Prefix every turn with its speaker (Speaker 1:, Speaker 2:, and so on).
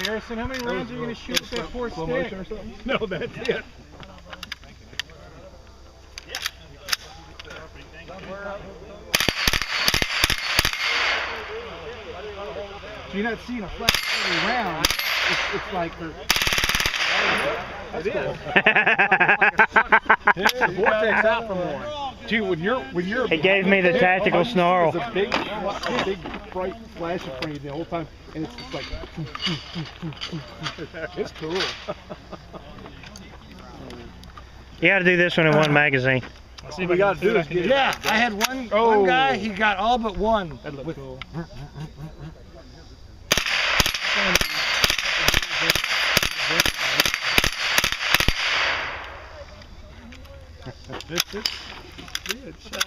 Speaker 1: Harrison, how many rounds are you going to shoot with that fourth stick?
Speaker 2: Or something?
Speaker 1: No, that's it. So you're not seeing a flat every round. It's like that's cool. The vortex out for more. Gee, when you're
Speaker 3: He gave me the tactical snarl.
Speaker 1: It's a big bright flash in front of you the whole time, and it's just like it's cool.
Speaker 3: You got to do this one in one magazine.
Speaker 1: See, we got to do this.
Speaker 4: Yeah, I had one guy. He got all but one.
Speaker 1: That looks cool. Good shot.